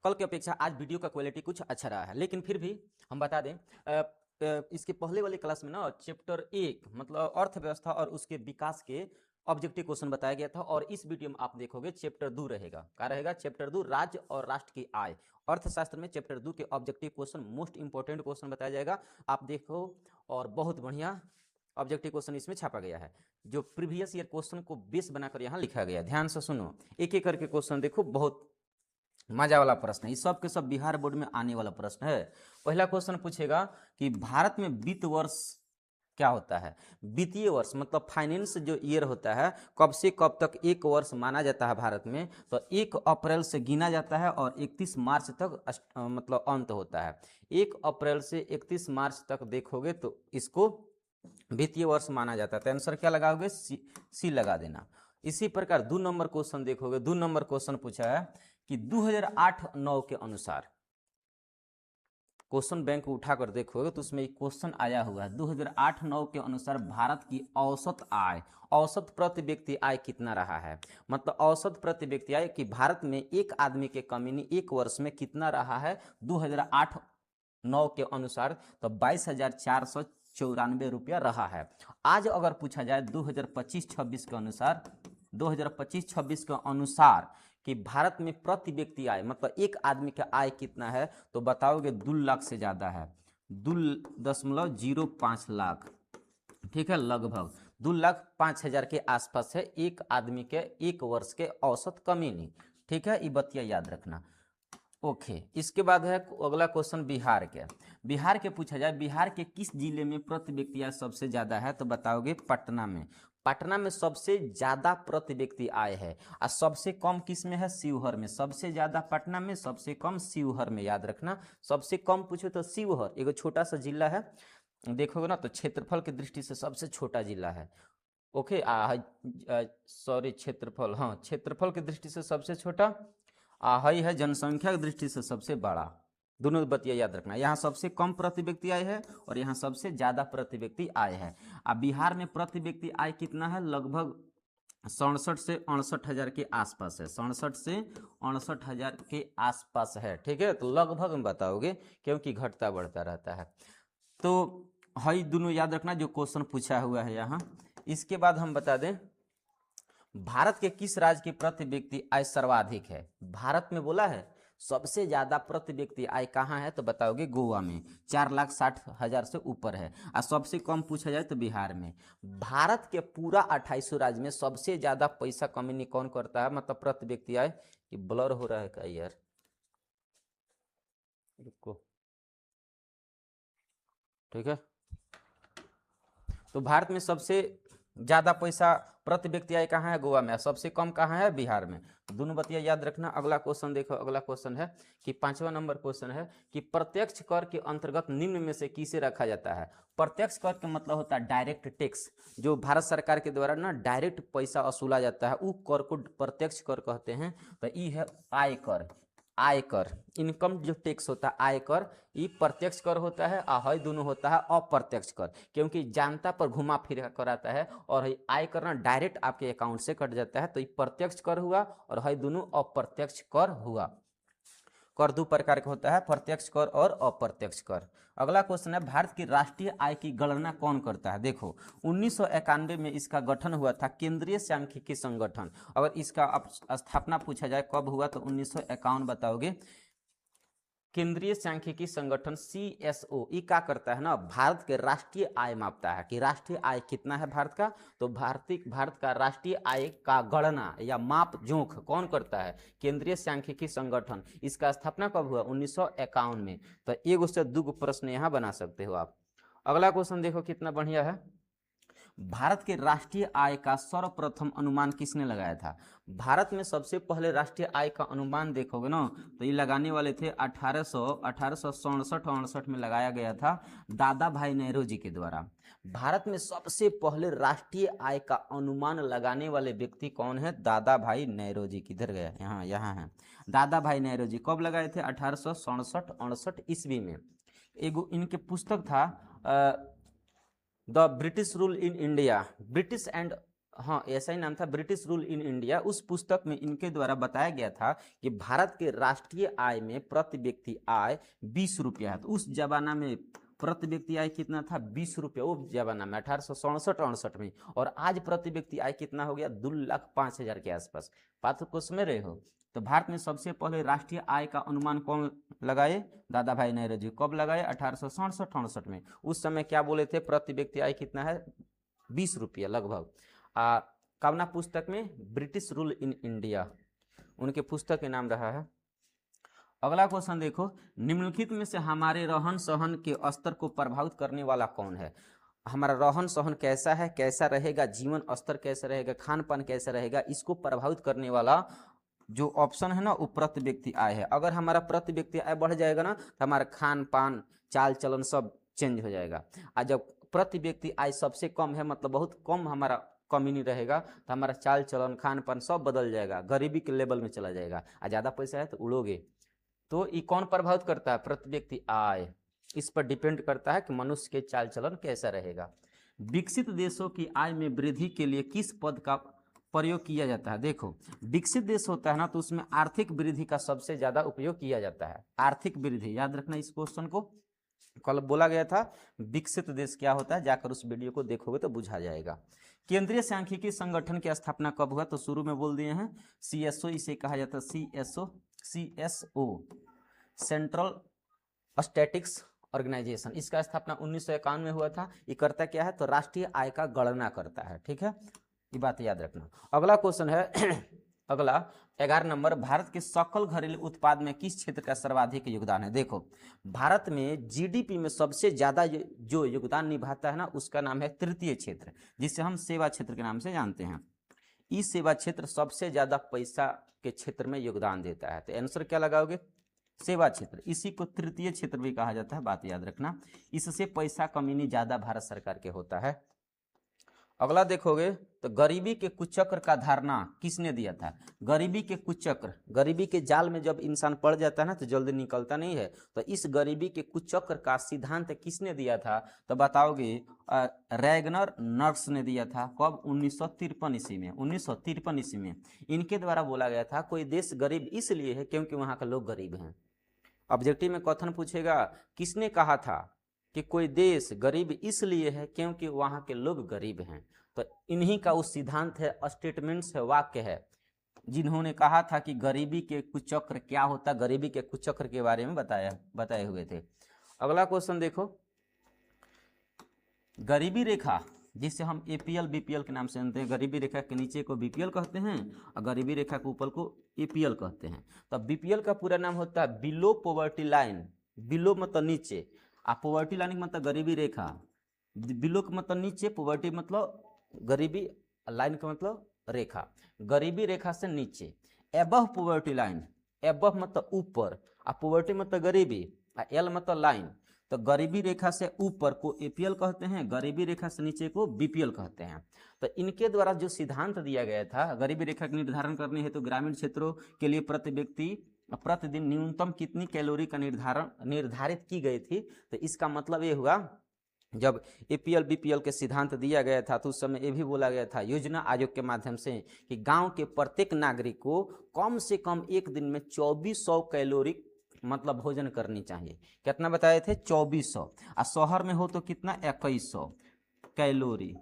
कल की अपेक्षा आज वीडियो का क्वालिटी कुछ अच्छा रहा है, लेकिन फिर भी हम बता दें इसके पहले वाली क्लास में ना चैप्टर 1 मतलब अर्थव्यवस्था और उसके विकास के ऑब्जेक्टिव क्वेश्चन बताया गया था, और इस वीडियो में आप देखोगे चैप्टर 2 रहेगा। क्या रहेगा? चैप्टर 2 राज्य और राष्ट्र की आय। अर्थशास्त्र में चैप्टर 2 के objective question most important question बताया जाएगा, आप देखो। और बहुत बढ़िया ऑब्जेक्टिव क्वेश्चन इसमें छापा गया है, जो प्रीवियस ईयर क्वेश्चन को बेस बनाकर यहाँ लिखा गया। ध्यान से सुनो, एक एक करके क्वेश्चन देखो, बहुत मजा वाला प्रश्न है। ये सब के सब बिहार बोर्ड में आने वाला प्रश्न है। पहला क्वेश्चन पूछेगा कि भारत में वित्त वर्ष क्या होता है? वित्तीय वर्ष मतलब फाइनेंस जो ईयर होता है, कब से कब तक एक वर्ष माना जाता है भारत में? तो 1 अप्रैल से गिना जाता है और 31 मार्च तक मतलब अंत होता है। 1 अप्रैल से 31 मार्च तक देखोगे तो इसको वित्तीय वर्ष माना जाता है। तो आंसर क्या लगाओगे? सी लगा देना। इसी प्रकार 2 नंबर क्वेश्चन देखोगे, 2 नंबर क्वेश्चन पूछा है कि 2008-9 के अनुसार, क्वेश्चन बैंक उठाकर देखोगे तो उसमें एक क्वेश्चन आया हुआ है, 2008-9 के अनुसार भारत की औसत आय, औसत प्रति व्यक्ति आय कितना रहा है? मतलब औसत प्रति व्यक्ति आय कि भारत में एक आदमी के कमीनी एक वर्ष में कितना रहा है 2008-9 के अनुसार? तो 22,494 रुपया रहा है। आज अगर पूछा जाए 2025-26 के अनुसार, 2025-26 के अनुसार कि भारत में प्रति व्यक्ति आय मतलब एक आदमी का आय कितना है, तो बताओगे 2 लाख से ज़्यादा है, 2.05 लाख। ठीक है, लगभग 2,05,000 के आसपास है एक आदमी के एक वर्ष के औसत कमीनी। ठीक है, ये बतिया याद रखना। ओके, इसके बाद है अगला क्वेश्चन बिहार के। बिहार के पूछा जाए बिहार के किस जिले में प्रति व्यक्ति आय सबसे ज्यादा है? तो बताओगे पटना में। पटना में सबसे ज्यादा प्रति व्यक्ति आय है, और सबसे कम किस में है? शिवहर में। सबसे ज्यादा पटना में, सबसे कम शिवहर में। याद रखना, सबसे कम पूछो तो शिवहर एक छोटा सा जिला है, देखोगे ना तो क्षेत्रफल की दृष्टि से सबसे छोटा जिला है। ओके, सॉरी क्षेत्रफल, हाँ क्षेत्रफल की दृष्टि से सबसे छोटा, हई है जनसंख्या की दृष्टि से सबसे बड़ा। दोनों बतिया याद रखना, यहाँ सबसे कम प्रति व्यक्ति आय है और यहाँ सबसे ज्यादा प्रति व्यक्ति आय है। अब बिहार में प्रति व्यक्ति आय कितना है? लगभग 67 से 68,000 के आसपास है, 67 से 68,000 के आसपास है। ठीक है, तो लगभग में बताओगे क्योंकि घटता बढ़ता रहता है। तो हई दोनों याद रखना जो क्वेश्चन पूछा हुआ है यहाँ। इसके बाद हम बता दें भारत के किस राज्य की प्रति व्यक्ति आय सर्वाधिक है? भारत में बोला है सबसे ज्यादा प्रति व्यक्ति आय कहाँ है? तो बताओगे गोवा में, 4,60,000 से ऊपर है। और सबसे कम पूछा जाए तो बिहार में। भारत के पूरा 28 राज्य में सबसे ज्यादा पैसा कमानी कौन करता है मतलब प्रति व्यक्ति आय? ये ब्लर हो रहा है क्या यार? रुको, ठीक है। तो भारत में सबसे ज्यादा पैसा प्रति व्यक्ति आय कहाँ है? गोवा में। सबसे कम कहाँ है? बिहार में। दोनों बतिया याद रखना। अगला क्वेश्चन देखो, अगला क्वेश्चन है कि 5वां नंबर क्वेश्चन है कि प्रत्यक्ष कर के अंतर्गत निम्न में से किसे रखा जाता है? प्रत्यक्ष कर का मतलब होता है डायरेक्ट टैक्स, जो भारत सरकार के द्वारा ना डायरेक्ट पैसा वसूला जाता है, वो कर को प्रत्यक्ष कर कहते हैं। तो ये है आयकर। आयकर इनकम जो टैक्स होता है आयकर, ये प्रत्यक्ष कर होता है, और हई दोनों होता है अप्रत्यक्ष कर, क्योंकि जनता पर घुमा फिरा कर आता है। और आयकर ना डायरेक्ट आपके अकाउंट से कट जाता है, तो ये प्रत्यक्ष कर हुआ, और हई दोनों अप्रत्यक्ष कर हुआ। कर 2 प्रकार का होता है, प्रत्यक्ष कर और अप्रत्यक्ष कर। अगला क्वेश्चन है भारत की राष्ट्रीय आय की गणना कौन करता है? देखो 1991 में इसका गठन हुआ था, केंद्रीय सांख्यिकी संगठन। अगर इसका स्थापना पूछा जाए कब हुआ तो 1951 बताओगे। केंद्रीय सांख्यिकी संगठन CSO ये क्या करता है ना, भारत के राष्ट्रीय आय मापता है कि राष्ट्रीय आय कितना है भारत का। तो भारत का राष्ट्रीय आय का गणना या माप जोख कौन करता है? केंद्रीय सांख्यिकी संगठन। इसका स्थापना कब हुआ? 1951 में। तो एक से 2 प्रश्न यहाँ बना सकते हो आप। अगला क्वेश्चन देखो कितना बढ़िया है। भारत के राष्ट्रीय आय का सर्वप्रथम अनुमान किसने लगाया था? भारत में सबसे पहले राष्ट्रीय आय का अनुमान देखोगे ना तो ये लगाने वाले थे 1867-68 में लगाया गया था दादा भाई नेहरू जी के द्वारा। भारत में सबसे पहले राष्ट्रीय आय का अनुमान लगाने वाले व्यक्ति कौन है? दादा भाई नेहरू जी। किधर गया? यहाँ है दादा भाई नेहरू जी। कब लगाए थे? 1867-68 ईस्वी में। एगो इनके पुस्तक था the British rule in India, British and हाँ ऐसा ही नाम था, ब्रिटिश रूल इन इंडिया। उस पुस्तक में इनके द्वारा बताया गया था कि भारत के राष्ट्रीय आय में प्रति व्यक्ति आय 20 रुपया है। तो उस जमाना में प्रति व्यक्ति आय कितना था? 20 रुपया, वो जमाना में 1867-68 में। और आज प्रति व्यक्ति आय कितना हो गया? 2,05,000 के आसपास। बात को समझ रहे हो? तो भारत में सबसे पहले राष्ट्रीय आय का अनुमान कौन लगाए? दादा भाई नेहरू जी। कब लगाए? 1867-68 में। उस समय क्या बोले थे? प्रति व्यक्ति आय कितना है? 20 रुपया लगभग। कवना पुस्तक में? ब्रिटिश रूल इन इंडिया, उनके पुस्तक के नाम रहा है। अगला क्वेश्चन देखो, निम्नलिखित में से हमारे रहन सहन के स्तर को प्रभावित करने वाला कौन है? हमारा रहन सहन कैसा है, कैसा रहेगा, जीवन स्तर कैसा रहेगा, खान पान कैसा रहेगा, इसको प्रभावित करने वाला जो ऑप्शन है ना, वो प्रति व्यक्ति आय है। अगर हमारा प्रति व्यक्ति आय बढ़ जाएगा ना, तो हमारा खान पान चाल चलन सब चेंज हो जाएगा। और जब प्रति व्यक्ति आय सबसे कम है, मतलब बहुत कम हमारा कमी नहीं रहेगा, तो हमारा चाल चलन खान पान सब बदल जाएगा, गरीबी के लेवल में चला जाएगा। और ज़्यादा पैसा है तो उड़ोगे। तो ये कौन प्रभावित करता है? प्रति व्यक्ति आय। इस पर डिपेंड करता है कि मनुष्य के चाल चलन कैसा रहेगा। विकसित देशों की आय में वृद्धि के लिए किस पद का प्रयोग किया जाता है? देखो, विकसित देश होता है ना, तो उसमें आर्थिक वृद्धि का सबसे ज्यादा उपयोग किया जाता है। आर्थिक वृद्धि याद रखना, इस क्वेश्चन को कल बोला गया था। विकसित देश क्या होता है, जाकर उस वीडियो को देखोगे तो बुझा जाएगा। केंद्रीय सांख्यिकी संगठन की स्थापना कब हुआ? तो शुरू में बोल दिए हैं, CSO इसे कहा जाता है। CSO central statics organisation. इसका स्थापना 1951 में हुआ था। ये करता क्या है? तो राष्ट्रीय आय का गणना करता है। ठीक है, ये बात याद रखना। अगला क्वेश्चन है अगला 11 नंबर, भारत के सकल घरेलू उत्पाद में किस क्षेत्र का सर्वाधिक योगदान है? देखो, भारत में GDP में सबसे ज्यादा जो योगदान निभाता है ना, उसका नाम है तृतीय क्षेत्र, जिसे हम सेवा क्षेत्र के नाम से जानते हैं। इस सेवा क्षेत्र सबसे ज्यादा पैसा के क्षेत्र में योगदान देता है। तो आंसर क्या लगाओगे? सेवा क्षेत्र। इसी को तृतीय क्षेत्र भी कहा जाता है, बात याद रखना। इससे पैसा कमीनी ज्यादा भारत सरकार के होता है। अगला देखोगे तो गरीबी के कुचक्र का धारणा किसने दिया था? गरीबी के कुचक्र, गरीबी के जाल में जब इंसान पड़ जाता है ना, तो जल्दी निकलता नहीं है। तो इस गरीबी के कुचक्र का सिद्धांत किसने दिया था? तो बताओगे, रैगनर नर्स ने दिया था। कब? 1953 ईस्वी में। 1953 ईस्वी में इनके द्वारा बोला गया था, कोई देश गरीब इसलिए है क्योंकि वहाँ के लोग गरीब हैं। ऑब्जेक्टिव में क्वेश्चन पूछेगा, किसने कहा था कि कोई देश गरीब इसलिए है क्योंकि वहाँ के लोग गरीब हैं? तो इन्हीं का उस सिद्धांत है, स्टेटमेंट्स है, वाक्य है, जिन्होंने कहा था कि गरीबी के कुचक्र क्या होता, गरीबी के कुचक्र के बारे में बताए हुए थे। अगला क्वेश्चन देखो, गरीबी रेखा जिसे हम APL BPL के नाम से जानते हैं, गरीबी रेखा के नीचे को BPL कहते हैं और गरीबी रेखा के ऊपर को APL कहते हैं। तो BPL का पूरा नाम होता है बिलो पॉवर्टी लाइन। बिलो मतलब नीचे, पॉवर्टी लाइन मतलब गरीबी रेखा। बिलो का मतलब नीचे, पॉवर्टी मतलब गरीबी, लाइन का मतलब रेखा, गरीबी रेखा से नीचे। एबव पॉवर्टी लाइन, एबव मतलब ऊपर, पॉवर्टी मतलब गरीबी, एल मतलब लाइन। तो गरीबी रेखा से ऊपर को APL कहते हैं, गरीबी रेखा से नीचे को BPL कहते हैं। तो इनके द्वारा जो सिद्धांत दिया गया था, गरीबी रेखा का निर्धारण करने हेतु ग्रामीण क्षेत्रों के लिए प्रति व्यक्ति प्रतिदिन न्यूनतम कितनी कैलोरी का निर्धारित की गई थी। तो इसका मतलब ये हुआ, जब APL BPL के सिद्धांत दिया गया था तो उस समय ये भी बोला गया था योजना आयोग के माध्यम से कि गांव के प्रत्येक नागरिक को कम से कम एक दिन में 2400 कैलोरी मतलब भोजन करनी चाहिए। कितना बताए थे? 2400। और शहर में हो तो कितना? 2100 कैलोरी।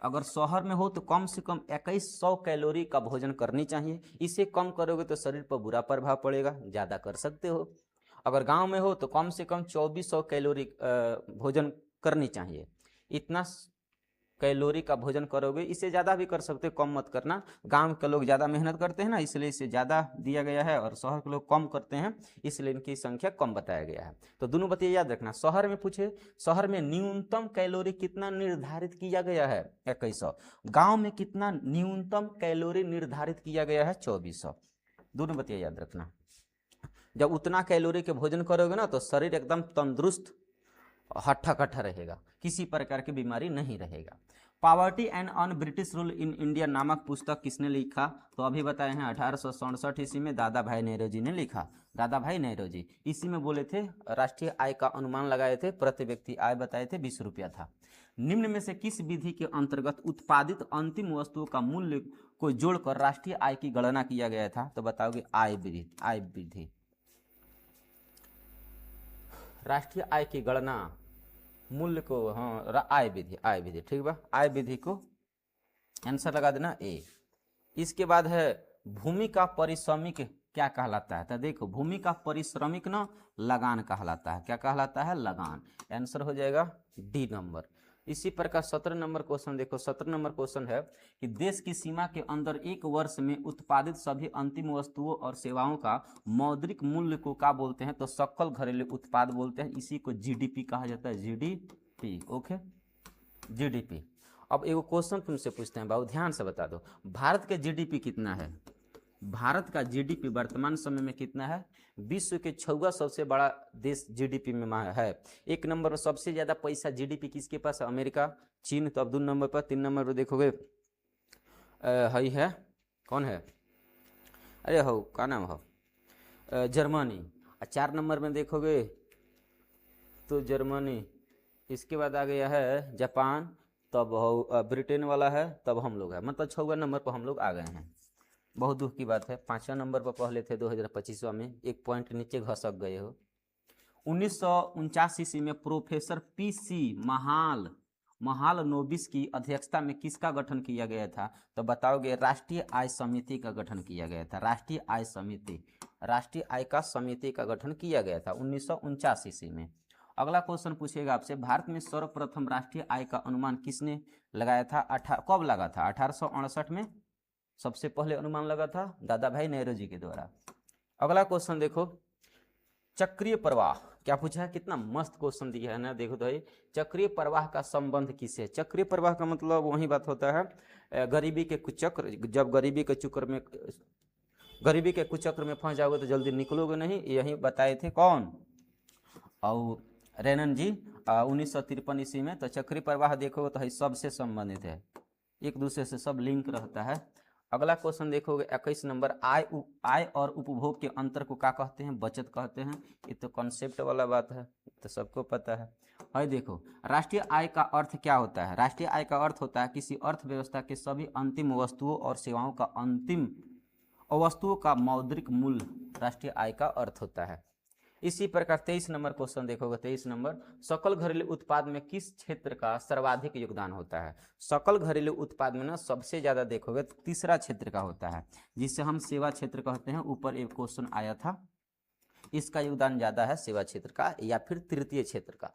अगर शहर में हो तो कम से कम 2100 कैलोरी का भोजन करनी चाहिए। इसे कम करोगे तो शरीर पर बुरा प्रभाव पड़ेगा, ज़्यादा कर सकते हो। अगर गांव में हो तो कम से कम 2400 कैलोरी भोजन करनी चाहिए। इतना कैलोरी का भोजन करोगे, इससे ज़्यादा भी कर सकते हो, कम मत करना। गांव के लोग ज़्यादा मेहनत करते हैं ना, इसलिए इसे ज़्यादा दिया गया है, और शहर के लोग कम करते हैं इसलिए इनकी संख्या कम बताया गया है। तो दोनों बातें याद रखना। शहर में पूछे, शहर में न्यूनतम कैलोरी कितना निर्धारित किया गया है? 2100। गाँव में कितना न्यूनतम कैलोरी निर्धारित किया गया है? 2400। दोनों बातें याद रखना। जब उतना कैलोरी के भोजन करोगे ना, तो शरीर एकदम तंदुरुस्त हट्ठा कट्ठा रहेगा, किसी प्रकार की बीमारी नहीं रहेगा। Poverty and un British rule in India नामक पुस्तक किसने लिखा? तो अभी बताए हैं 1867 ईस्वी में दादा भाई नेहरू जी ने लिखा। दादा भाई नेहरू जी इसी में बोले थे, राष्ट्रीय आय का अनुमान लगाए थे, प्रति व्यक्ति आय बताए थे 20 रुपया था। निम्न में से किस विधि के अंतर्गत उत्पादित अंतिम वस्तुओं का मूल्य को जोड़कर राष्ट्रीय आय की गणना किया गया था? तो बताओगे आय विधि। आय विधि, राष्ट्रीय आय की गणना मूल्य को, हाँ आय विधि, आय विधि, ठीक बा। आय विधि को आंसर लगा देना ए। इसके बाद है भूमि का पारिश्रमिक क्या कहलाता है? तो देखो भूमि का पारिश्रमिक ना लगान कहलाता है। क्या कहलाता है? लगान। आंसर हो जाएगा डी नंबर। इसी प्रकार 17 नंबर क्वेश्चन देखो। 17 नंबर क्वेश्चन है कि देश की सीमा के अंदर एक वर्ष में उत्पादित सभी अंतिम वस्तुओं और सेवाओं का मौद्रिक मूल्य को क्या बोलते हैं? तो सकल घरेलू उत्पाद बोलते हैं। इसी को जीडीपी कहा जाता है, जीडीपी। Okay, GDP. अब एगो क्वेश्चन तुमसे पूछते हैं बाबू, ध्यान से बता दो, भारत के जीडीपी कितना है? भारत का जीडीपी वर्तमान समय में कितना है? विश्व के 6वां सबसे बड़ा देश जीडीपी में है। एक नंबर पर सबसे ज्यादा पैसा जीडीपी किसके पास है? अमेरिका, चीन। तो अब 2 नंबर पर, 3 नंबर पर देखोगे हई है, कौन है? अरे हो क्या नाम हो, जर्मनी। और 4 नंबर में देखोगे तो जर्मनी, इसके बाद आ गया है जापान, तब हो ब्रिटेन वाला है, तब हम लोग है। मतलब 6वां नंबर पर हम लोग आ गए हैं। बहुत दुख की बात है। 5वां नंबर पर पहले थे 2025वां में, 1 पॉइंट नीचे घसक गए हो। 1949 ईस्वी में प्रोफेसर पीसी महालनोबिस की अध्यक्षता में किसका गठन किया गया था? तो बताओगे राष्ट्रीय आय समिति का गठन किया गया था। राष्ट्रीय आय समिति, राष्ट्रीय आय का समिति का गठन किया गया था 1949 ईस्वी में। अगला क्वेश्चन पूछेगा आपसे, भारत में सर्वप्रथम राष्ट्रीय आय का अनुमान किसने लगाया था? कब लगा था? 1868 में सबसे पहले अनुमान लगा था दादा भाई नेहरू जी के द्वारा। अगला क्वेश्चन देखो, चक्रीय प्रवाह क्या पूछा है? कितना मस्त क्वेश्चन दिया है ना। देखो तो चक्रीय प्रवाह का संबंध किससे? चक्रीय प्रवाह का मतलब वही बात होता है, गरीबी के कुचक्र, जब गरीबी के कुचक्र में फंस जाओगे तो जल्दी निकलोगे नहीं। यही बताए थे कौन? और रेनन जी 1953 ईस्वी में। तो चक्रीय प्रवाह देखोगे तो सबसे संबंधित है, एक दूसरे से सब लिंक रहता है। अगला क्वेश्चन देखोगे 21 नंबर, आय और उपभोग के अंतर को क्या कहते हैं? बचत कहते हैं। ये तो कॉन्सेप्ट वाला बात है, तो सबको पता है। भाई देखो, राष्ट्रीय आय का अर्थ क्या होता है? राष्ट्रीय आय का अर्थ होता है किसी अर्थव्यवस्था के सभी अंतिम वस्तुओं और सेवाओं का वस्तुओं का मौद्रिक मूल्य राष्ट्रीय आय का अर्थ होता है। इसी प्रकार 23 नंबर क्वेश्चन देखोगे। 23 नंबर, सकल घरेलू उत्पाद में किस क्षेत्र का सर्वाधिक योगदान होता है? सकल घरेलू उत्पाद में ना सबसे ज्यादा देखोगे तो तीसरा क्षेत्र का होता है, जिसे हम सेवा क्षेत्र कहते हैं। ऊपर एक क्वेश्चन आया था, इसका योगदान ज्यादा है सेवा क्षेत्र का या फिर तृतीय क्षेत्र का।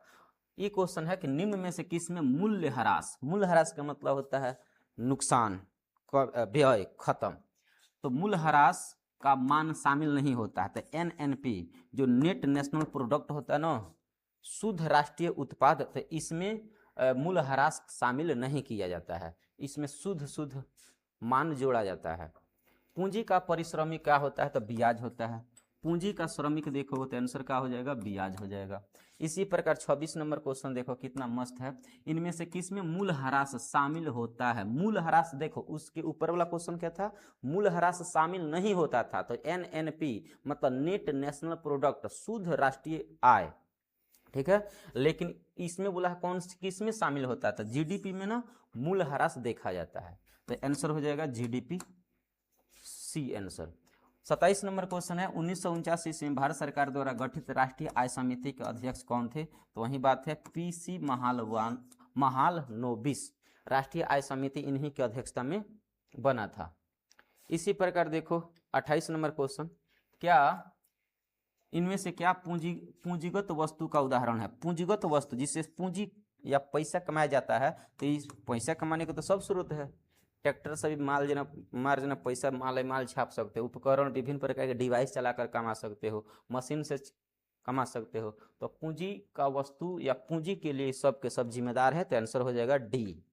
ये क्वेश्चन है कि निम्न में से किस में मूल्यह्रास, मूल्यह्रास का मतलब होता है नुकसान, व्यय, खत्म, तो मूल्यह्रास का मान शामिल नहीं होता है। तो एनएनपी जो नेट नेशनल प्रोडक्ट होता है ना, शुद्ध राष्ट्रीय उत्पाद, तो इसमें मूल्यह्रास शामिल नहीं किया जाता है। इसमें शुद्ध मान जोड़ा जाता है। पूंजी का परिश्रमिक क्या होता है? तो ब्याज होता है। पूंजी का श्रमिक देखो तो आंसर क्या हो जाएगा? ब्याज हो जाएगा। इसी प्रकार 26 नंबर क्वेश्चन देखो कितना मस्त है, इनमें से किस में मूल्यह्रास शामिल होता है? मूल्यह्रास देखो, उसके ऊपर वाला क्वेश्चन क्या था? मूल्यह्रास शामिल नहीं होता था। तो एनएनपी मतलब नेट नेशनल प्रोडक्ट, शुद्ध राष्ट्रीय आय, ठीक है। लेकिन इसमें बोला है कौन किस में शामिल होता था? जीडीपी में ना मूल्यह्रास देखा जाता है। तो आंसर हो जाएगा GDP, C answer. 27 number question है, 1949 ईस्वी में भारत सरकार द्वारा गठित राष्ट्रीय आय समिति के अध्यक्ष कौन थे? तो वही बात है पीसी महालनोबिस, राष्ट्रीय आय समिति इन्हीं की अध्यक्षता में बना था। इसी प्रकार देखो 28 नंबर क्वेश्चन, क्या इनमें से क्या पूंजीगत वस्तु का उदाहरण है? पूंजीगत वस्तु जिससे पूंजी या पैसा कमाया जाता है, तो इस पैसा कमाने का तो सब स्रोत है। ट्रैक्टर से भी माल पैसा माल छाप सकते हो, उपकरण विभिन्न प्रकार के डिवाइस चलाकर कमा सकते हो, मशीन से कमा सकते हो। तो पूंजी का वस्तु या पूंजी के लिए सब के सब जिम्मेदार है। तो आंसर हो जाएगा डी,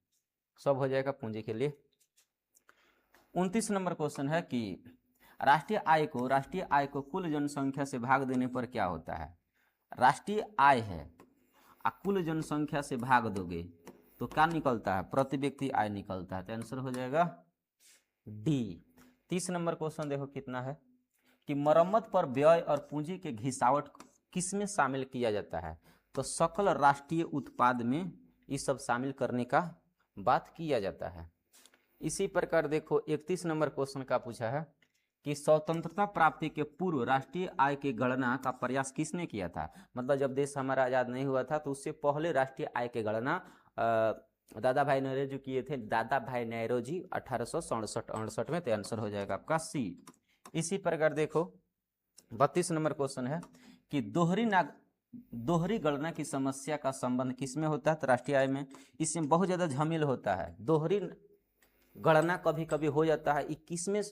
सब हो जाएगा पूंजी के लिए। 29 नंबर क्वेश्चन है कि राष्ट्रीय आय को कुल जनसंख्या से भाग देने पर क्या होता है? राष्ट्रीय आय है, कुल जनसंख्या से भाग दोगे तो क्या निकलता है? प्रति व्यक्ति आय निकलता है। तो आंसर हो जाएगा डी। 30 नंबर क्वेश्चन देखो कितना है कि मरम्मत पर व्यय और पूंजी के घिसावट किस में शामिल किया जाता है? तो सकल राष्ट्रीय उत्पाद में ये सब शामिल करने का बात किया जाता है। इसी प्रकार देखो 31 नंबर क्वेश्चन का पूछा है कि स्वतंत्रता प्राप्ति के पूर्व राष्ट्रीय आय की गणना का प्रयास किसने किया था। मतलब जब देश हमारा आजाद नहीं हुआ था तो उससे पहले राष्ट्रीय आय की गणना दादा भाई नौरोजी किए थे। दादा भाई नौरोजी 1867-68 में। तो आंसर हो जाएगा आपका सी। इसी प्रकार देखो 32 नंबर क्वेश्चन है कि दोहरी गणना की समस्या का संबंध किसमें होता है। तो राष्ट्रीय आय में। इसमें बहुत ज्यादा झमेल होता है। दोहरी गणना कभी कभी हो जाता है। 21 में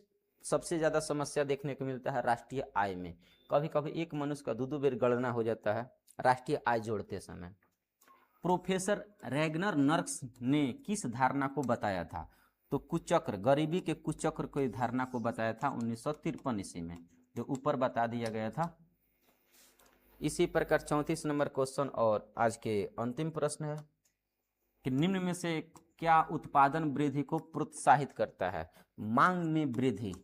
सबसे ज्यादा समस्या देखने को मिलता है राष्ट्रीय आय में। कभी कभी एक मनुष्य का दो बेर गणना हो जाता है राष्ट्रीय आय जोड़ते समय। प्रोफेसर रैगनर नर्क्स ने किस धारणा को बताया था। तो कुचक्र, गरीबी के कुचक्र को धारणा को बताया था 1953 ईस्वी में, जो ऊपर बता दिया गया था। इसी प्रकार 34 नंबर क्वेश्चन और आज के अंतिम प्रश्न है कि निम्न में से क्या उत्पादन वृद्धि को प्रोत्साहित करता है। मांग में वृद्धि,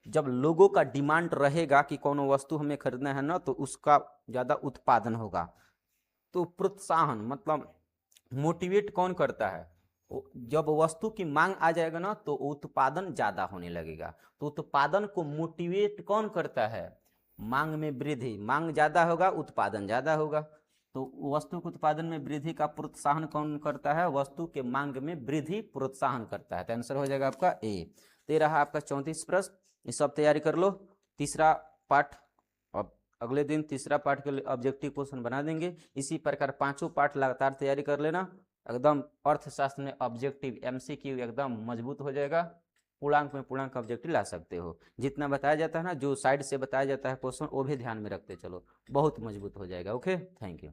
जब लोगों का डिमांड रहेगा कि कौन वस्तु हमें खरीदना है ना, तो उसका ज्यादा उत्पादन होगा। तो प्रोत्साहन मतलब मोटिवेट कौन करता है। जब वस्तु की मांग आ जाएगा ना तो उत्पादन ज्यादा होने लगेगा। तो उत्पादन को मोटिवेट कौन करता है। मांग में वृद्धि, मांग ज्यादा होगा उत्पादन ज्यादा होगा। तो वस्तु के उत्पादन में वृद्धि का प्रोत्साहन कौन करता है। वस्तु के मांग में वृद्धि प्रोत्साहन करता है। तो आंसर हो जाएगा आपका ए। तो रहा आपका 34 प्रश्न। ये सब तैयारी कर लो। तीसरा पार्ट अब अगले दिन तीसरा पार्ट के लिए ऑब्जेक्टिव क्वेश्चन बना देंगे। इसी प्रकार पांचों पार्ट लगातार तैयारी कर लेना। एकदम अर्थशास्त्र में ऑब्जेक्टिव एमसीक्यू एकदम मजबूत हो जाएगा। पूर्णांक में पूर्णांक ऑब्जेक्टिव ला सकते हो। जितना बताया जाता है ना, जो साइड से बताया जाता है क्वेश्चन, वो भी ध्यान में रखते चलो, बहुत मजबूत हो जाएगा। Okay, thank you.